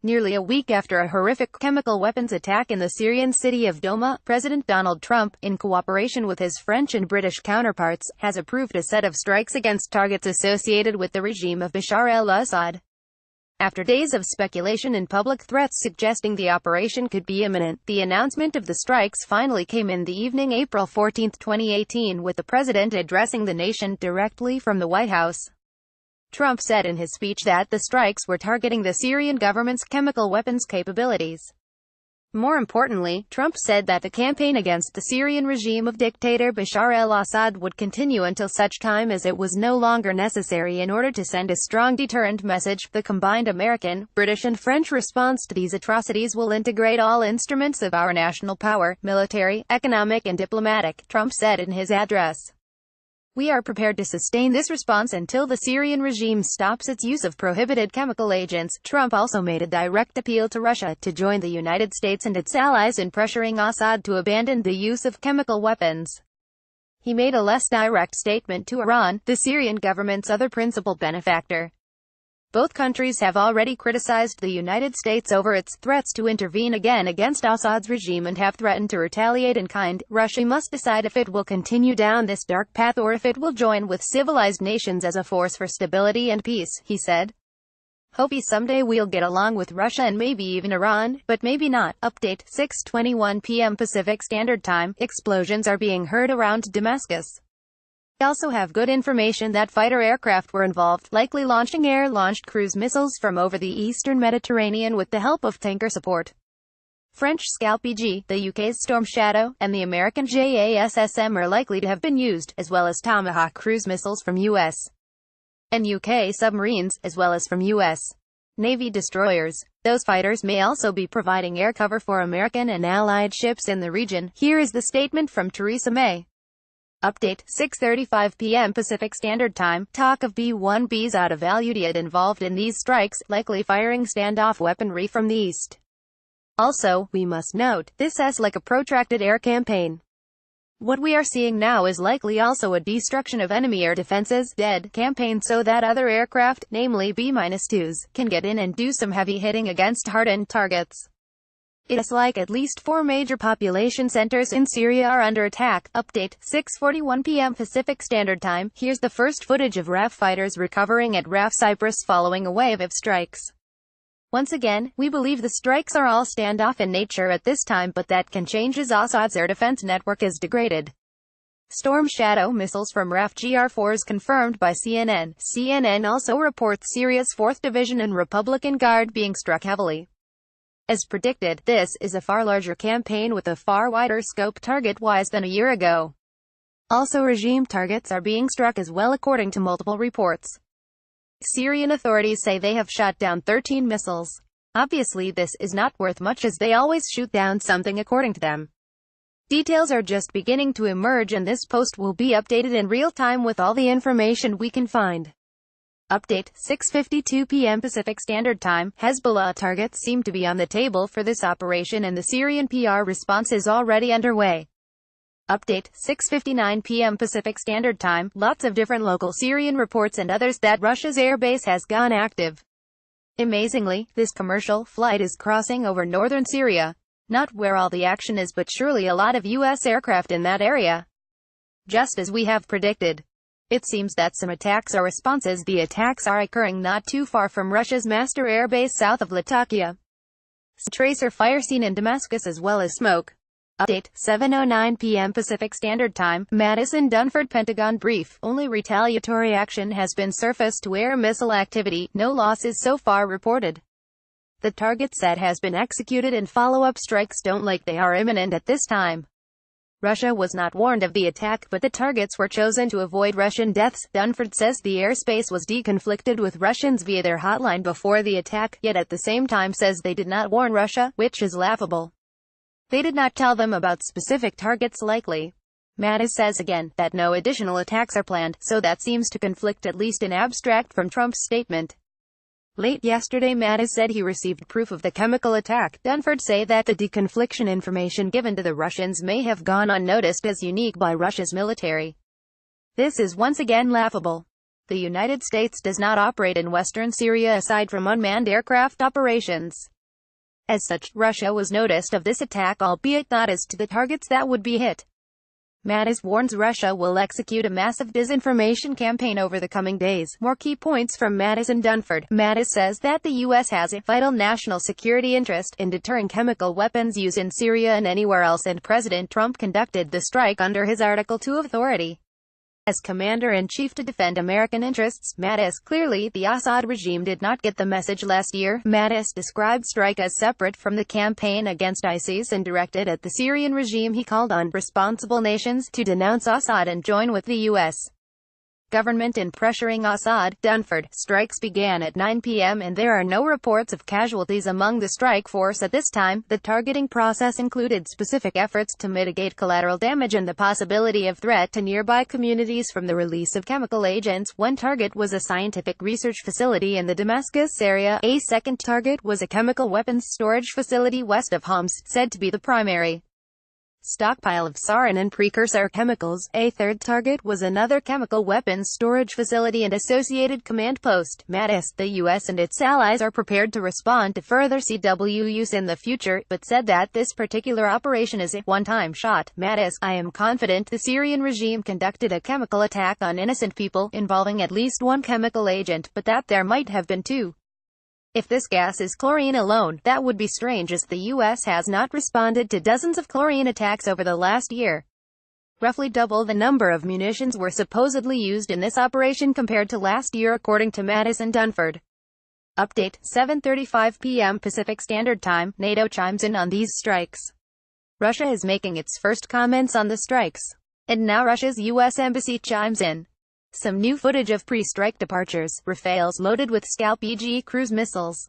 Nearly a week after a horrific chemical weapons attack in the Syrian city of Douma, President Donald Trump, in cooperation with his French and British counterparts, has approved a set of strikes against targets associated with the regime of Bashar Al Assad. After days of speculation and public threats suggesting the operation could be imminent, the announcement of the strikes finally came in the evening April 14, 2018, with the president addressing the nation directly from the White House. Trump said in his speech that the strikes were targeting the Syrian government's chemical weapons capabilities. More importantly, Trump said that the campaign against the Syrian regime of dictator Bashar Al Assad would continue until such time as it was no longer necessary in order to send a strong deterrent message. The combined American, British and French response to these atrocities will integrate all instruments of our national power, military, economic and diplomatic, Trump said in his address. We are prepared to sustain this response until the Syrian regime stops its use of prohibited chemical agents. Trump also made a direct appeal to Russia to join the United States and its allies in pressuring Assad to abandon the use of chemical weapons. He made a less direct statement to Iran, the Syrian government's other principal benefactor. Both countries have already criticized the United States over its threats to intervene again against Assad's regime and have threatened to retaliate in kind. Russia must decide if it will continue down this dark path or if it will join with civilized nations as a force for stability and peace, he said. Hopefully someday we'll get along with Russia and maybe even Iran, but maybe not. Update, 6:21 p.m. Pacific Standard Time. Explosions are being heard around Damascus. We also have good information that fighter aircraft were involved, likely launching air-launched cruise missiles from over the eastern Mediterranean with the help of tanker support. French Scalp EG, the UK's Storm Shadow, and the American JASSM are likely to have been used, as well as Tomahawk cruise missiles from US and UK submarines, as well as from US Navy destroyers. Those fighters may also be providing air cover for American and Allied ships in the region. Here is the statement from Theresa May. Update, 6:35 p.m. Pacific Standard Time. Talk of B-1Bs out of Al Udeid involved in these strikes, likely firing standoff weaponry from the east. Also, we must note, this is like a protracted air campaign. What we are seeing now is likely also a destruction of enemy air defenses, dead campaign so that other aircraft, namely B-2s, can get in and do some heavy hitting against hardened targets. It's like at least 4 major population centers in Syria are under attack. Update, 6:41 p.m. Pacific Standard Time. Here's the first footage of RAF fighters recovering at RAF Cyprus following a wave of strikes. Once again, we believe the strikes are all standoff in nature at this time, but that can change as Assad's air defense network is degraded. Storm Shadow missiles from RAF GR-4s confirmed by CNN. CNN also reports Syria's 4th Division and Republican Guard being struck heavily. As predicted, this is a far larger campaign with a far wider scope target-wise than a year ago. Also regime targets are being struck as well according to multiple reports. Syrian authorities say they have shot down 13 missiles. Obviously this is not worth much as they always shoot down something according to them. Details are just beginning to emerge and this post will be updated in real time with all the information we can find. Update, 6:52 p.m. Pacific Standard Time. Hezbollah targets seem to be on the table for this operation and the Syrian PR response is already underway. Update, 6:59 p.m. Pacific Standard Time. Lots of different local Syrian reports and others that Russia's airbase has gone active. Amazingly, this commercial flight is crossing over northern Syria. Not where all the action is but surely a lot of US aircraft in that area. Just as we have predicted. It seems that some attacks are responses. The attacks are occurring not too far from Russia's master airbase south of Latakia. Tracer fire seen in Damascus as well as smoke. Update, 7:09 p.m. Pacific Standard Time. Madison Dunford Pentagon brief. Only retaliatory action has been surfaced to air missile activity. No losses so far reported. The target set has been executed and follow-up strikes don't like they are imminent at this time. Russia was not warned of the attack, but the targets were chosen to avoid Russian deaths. Dunford says the airspace was deconflicted with Russians via their hotline before the attack, yet at the same time says they did not warn Russia, which is laughable. They did not tell them about specific targets likely. Mattis says again, that no additional attacks are planned, so that seems to conflict at least in abstract from Trump's statement. Late yesterday Mattis said he received proof of the chemical attack. Dunford say that the deconfliction information given to the Russians may have gone unnoticed as unique by Russia's military. This is once again laughable. The United States does not operate in western Syria aside from unmanned aircraft operations. As such, Russia was noticed of this attack, albeit not as to the targets that would be hit. Mattis warns Russia will execute a massive disinformation campaign over the coming days. More key points from Mattis and Dunford. Mattis says that the U.S. has a vital national security interest in deterring chemical weapons use in Syria and anywhere else, and President Trump conducted the strike under his Article 2 authority as commander-in-chief to defend American interests. Mattis: clearly, the Assad regime did not get the message last year. Mattis described strike as separate from the campaign against ISIS and directed at the Syrian regime. He called on responsible nations to denounce Assad and join with the U.S. government in pressuring Assad. Dunford: strikes began at 9 p.m. and there are no reports of casualties among the strike force at this time. The targeting process included specific efforts to mitigate collateral damage and the possibility of threat to nearby communities from the release of chemical agents. One target was a scientific research facility in the Damascus area. A second target was a chemical weapons storage facility west of Homs, said to be the primary stockpile of sarin and precursor chemicals. A third target was another chemical weapons storage facility and associated command post. Mattis: the U.S. and its allies are prepared to respond to further CW use in the future, but said that this particular operation is a one-time shot. Mattis: I am confident the Syrian regime conducted a chemical attack on innocent people, involving at least one chemical agent, but that there might have been two. If this gas is chlorine alone, that would be strange, as the U.S. has not responded to dozens of chlorine attacks over the last year. Roughly double the number of munitions were supposedly used in this operation compared to last year, according to Mattis and Dunford. Update: 7:35 p.m. Pacific Standard Time. NATO chimes in on these strikes. Russia is making its first comments on the strikes. And now Russia's U.S. Embassy chimes in. Some new footage of pre-strike departures. Rafales loaded with Scalp EG cruise missiles.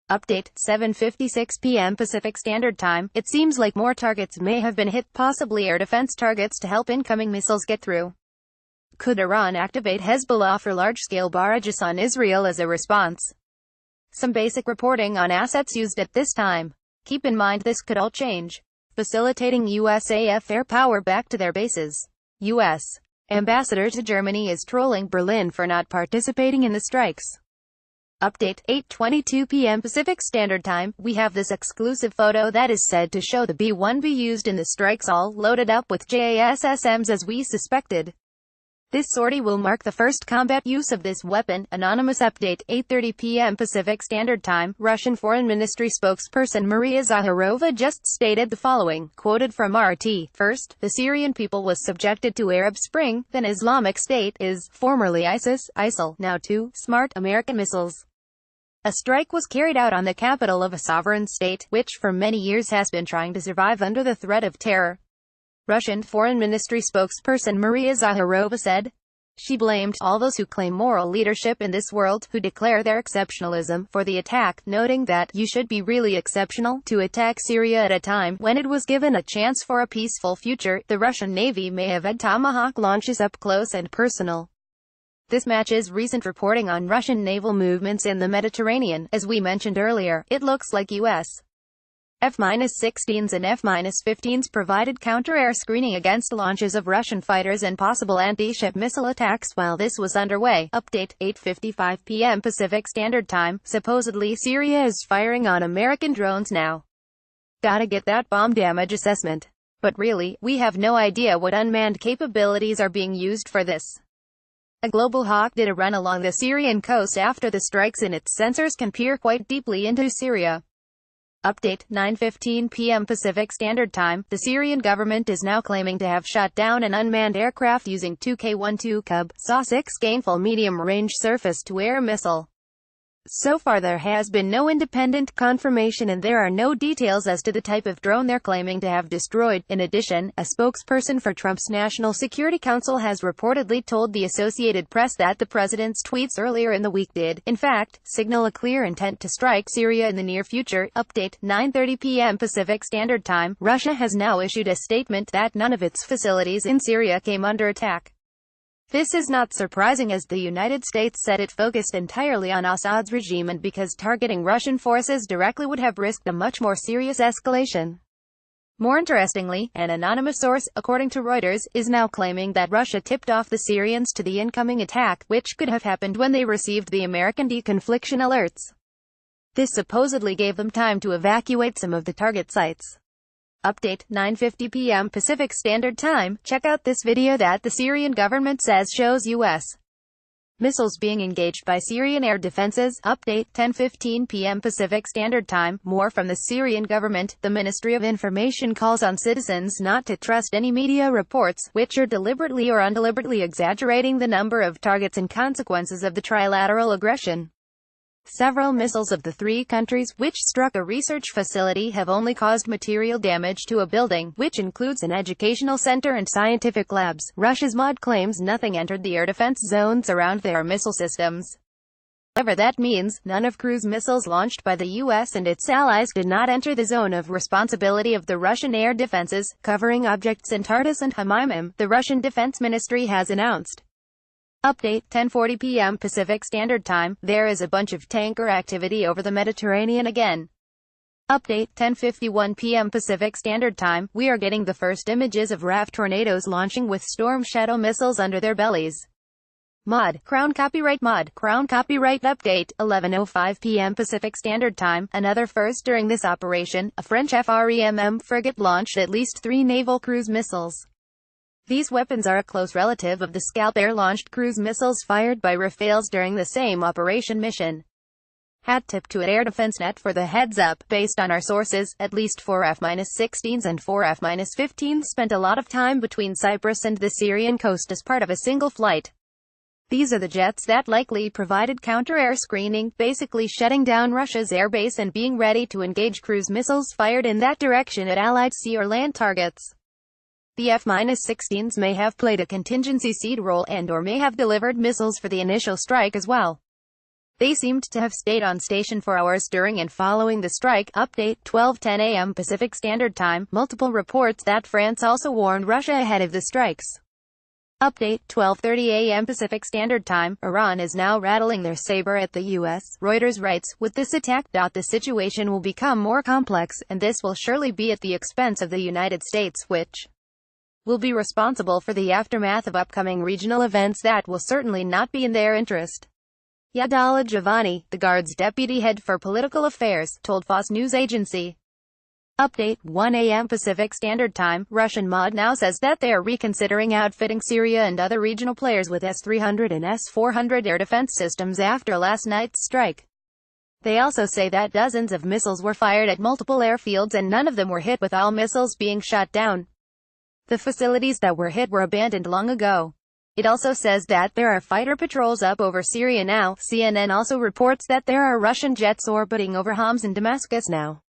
Update: 7:56 p.m. Pacific Standard Time. It seems like more targets may have been hit, possibly air defense targets to help incoming missiles get through. Could Iran activate Hezbollah for large-scale barrages on Israel as a response? Some basic reporting on assets used at this time. Keep in mind this could all change. Facilitating USAF air power back to their bases. U.S. Ambassador to Germany is trolling Berlin for not participating in the strikes. Update: 8:22 p.m. Pacific Standard Time. We have this exclusive photo that is said to show the B-1B used in the strikes, all loaded up with JASSMs as we suspected. This sortie will mark the first combat use of this weapon. Anonymous update: 8:30 p.m. Pacific Standard Time. Russian Foreign Ministry spokesperson Maria Zakharova just stated the following, quoted from RT. First, the Syrian people was subjected to Arab Spring, then Islamic State is, formerly ISIS, ISIL, now two, smart American missiles. A strike was carried out on the capital of a sovereign state, which for many years has been trying to survive under the threat of terror. Russian Foreign Ministry spokesperson Maria Zakharova said. She blamed all those who claim moral leadership in this world, who declare their exceptionalism, for the attack, noting that you should be really exceptional to attack Syria at a time when it was given a chance for a peaceful future. The Russian Navy may have had Tomahawk launches up close and personal. This matches recent reporting on Russian naval movements in the Mediterranean. As we mentioned earlier, it looks like U.S. F-16s and F-15s provided counter-air screening against launches of Russian fighters and possible anti-ship missile attacks while this was underway. Update: 8:55 p.m. Pacific Standard Time. Supposedly Syria is firing on American drones now. Gotta get that bomb damage assessment. But really, we have no idea what unmanned capabilities are being used for this. A Global Hawk did a run along the Syrian coast after the strikes, and its sensors can peer quite deeply into Syria. Update: 9:15 p.m. Pacific Standard Time. The Syrian government is now claiming to have shot down an unmanned aircraft using 2K-12 Cub SA-6 gainful medium-range surface-to-air missile. So far there has been no independent confirmation and there are no details as to the type of drone they're claiming to have destroyed. In addition, a spokesperson for Trump's National Security Council has reportedly told the Associated Press that the president's tweets earlier in the week did, in fact, signal a clear intent to strike Syria in the near future. Update: 9:30 p.m. Pacific Standard Time. Russia has now issued a statement that none of its facilities in Syria came under attack. This is not surprising, as the United States said it focused entirely on Assad's regime, and because targeting Russian forces directly would have risked a much more serious escalation. More interestingly, an anonymous source, according to Reuters, is now claiming that Russia tipped off the Syrians to the incoming attack, which could have happened when they received the American deconfliction alerts. This supposedly gave them time to evacuate some of the target sites. Update, 9:50 p.m. Pacific Standard Time. Check out this video that the Syrian government says shows U.S. missiles being engaged by Syrian air defenses. Update, 10:15 p.m. Pacific Standard Time. More from the Syrian government. The Ministry of Information calls on citizens not to trust any media reports, which are deliberately or undeliberately exaggerating the number of targets and consequences of the trilateral aggression. Several missiles of the three countries, which struck a research facility, have only caused material damage to a building, which includes an educational center and scientific labs. Russia's MOD claims nothing entered the air defense zones around their missile systems. However, that means none of cruise missiles launched by the U.S. and its allies did not enter the zone of responsibility of the Russian air defenses, covering objects in Tartus and Hmyr, the Russian Defense Ministry has announced. Update, 10:40 p.m. Pacific Standard Time. There is a bunch of tanker activity over the Mediterranean again. Update, 10:51 p.m. Pacific Standard Time. We are getting the first images of RAF tornadoes launching with Storm Shadow missiles under their bellies. MOD, Crown Copyright MOD, Crown Copyright Update, 11:05 p.m. Pacific Standard Time. Another first during this operation, a French FREMM frigate launched at least 3 naval cruise missiles. These weapons are a close relative of the Scalp air-launched cruise missiles fired by Rafales during the same operation mission. Hat tip to Air Defense Net for the heads up. Based on our sources, at least 4 F-16s and 4 F-15s spent a lot of time between Cyprus and the Syrian coast as part of a single flight. These are the jets that likely provided counter-air screening, basically shutting down Russia's airbase and being ready to engage cruise missiles fired in that direction at Allied sea or land targets. The F-16s may have played a contingency seed role and/or may have delivered missiles for the initial strike as well. They seemed to have stayed on station for hours during and following the strike. Update, 12:10 a.m. Pacific Standard Time. Multiple reports that France also warned Russia ahead of the strikes. Update, 12:30 a.m. Pacific Standard Time. Iran is now rattling their saber at the U.S. Reuters writes, with this attack, the situation will become more complex, and this will surely be at the expense of the United States, which will be responsible for the aftermath of upcoming regional events that will certainly not be in their interest. Yadala Giovanni, the Guard's deputy head for political affairs, told FOS news agency. Update, 1 a.m. Pacific Standard Time. Russian MOD now says that they are reconsidering outfitting Syria and other regional players with S-300 and S-400 air defense systems after last night's strike. They also say that dozens of missiles were fired at multiple airfields and none of them were hit, with all missiles being shot down. The facilities that were hit were abandoned long ago. It also says that there are fighter patrols up over Syria now. CNN also reports that there are Russian jets orbiting over Homs and Damascus now.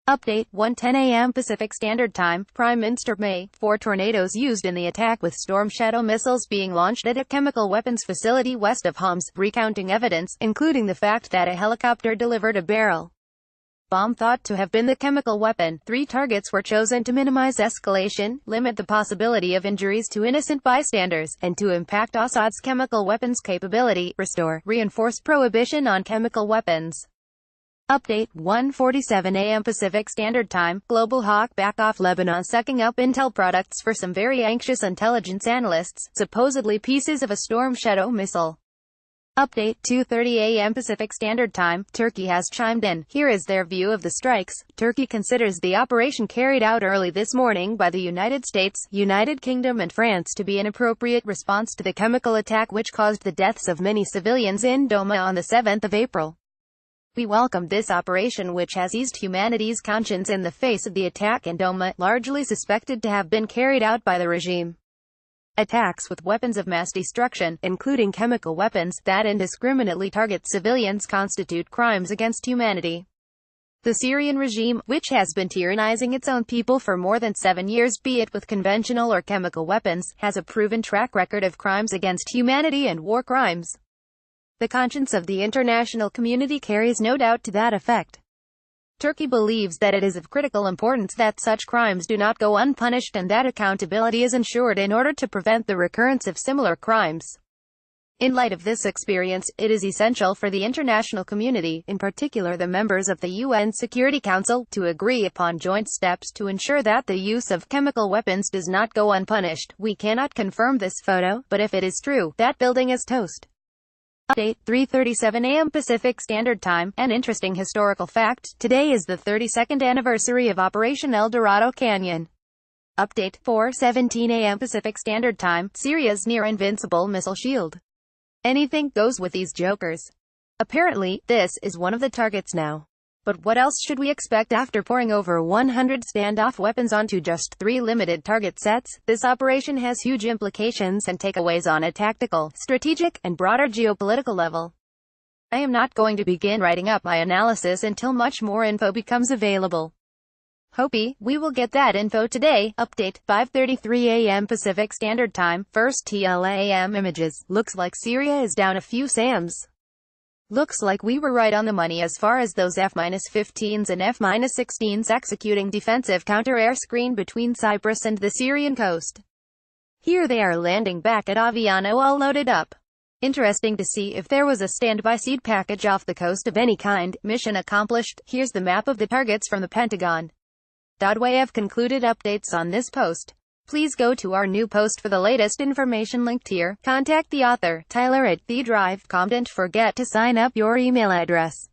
Update, 1:10 a.m. Pacific Standard Time. Prime Minister May, 4 tornadoes used in the attack with Storm Shadow missiles being launched at a chemical weapons facility west of Homs, recounting evidence, including the fact that a helicopter delivered a barrel bomb thought to have been the chemical weapon. 3 targets were chosen to minimize escalation, limit the possibility of injuries to innocent bystanders, and to impact Assad's chemical weapons capability, reinforce prohibition on chemical weapons. Update, 1:47 a.m. Pacific Standard Time. Global Hawk back off Lebanon sucking up intel products for some very anxious intelligence analysts, supposedly pieces of a Storm Shadow missile. Update, 2:30 a.m. Pacific Standard Time. Turkey has chimed in. Here is their view of the strikes. Turkey considers the operation carried out early this morning by the United States, United Kingdom and France to be an appropriate response to the chemical attack which caused the deaths of many civilians in Douma on the 7th of April. We welcome this operation which has eased humanity's conscience in the face of the attack in Douma, largely suspected to have been carried out by the regime. Attacks with weapons of mass destruction, including chemical weapons, that indiscriminately target civilians constitute crimes against humanity. The Syrian regime, which has been tyrannizing its own people for more than 7 years, be it with conventional or chemical weapons, has a proven track record of crimes against humanity and war crimes. The conscience of the international community carries no doubt to that effect. Turkey believes that it is of critical importance that such crimes do not go unpunished and that accountability is ensured in order to prevent the recurrence of similar crimes. In light of this experience, it is essential for the international community, in particular the members of the UN Security Council, to agree upon joint steps to ensure that the use of chemical weapons does not go unpunished. We cannot confirm this photo, but if it is true, that building is toast. Update, 3:37 a.m. Pacific Standard Time. An interesting historical fact, today is the 32nd anniversary of Operation El Dorado Canyon. Update, 4:17 a.m. Pacific Standard Time. Syria's near-invincible missile shield. Anything goes with these jokers. Apparently, this is one of the targets now. But what else should we expect after pouring over 100 standoff weapons onto just 3 limited target sets? This operation has huge implications and takeaways on a tactical, strategic, and broader geopolitical level. I am not going to begin writing up my analysis until much more info becomes available. Hopey, we will get that info today. Update, 5:33 a.m. Pacific Standard Time. First TLAM images. Looks like Syria is down a few SAMs. Looks like we were right on the money as far as those F-15s and F-16s executing defensive counter-air screen between Cyprus and the Syrian coast. Here they are landing back at Aviano all loaded up. Interesting to see if there was a standby seed package off the coast of any kind. Mission accomplished. Here's the map of the targets from the Pentagon. We have concluded updates on this post. Please go to our new post for the latest information linked here. Contact the author, Tyler at TheDrive.com. Don't forget to sign up your email address.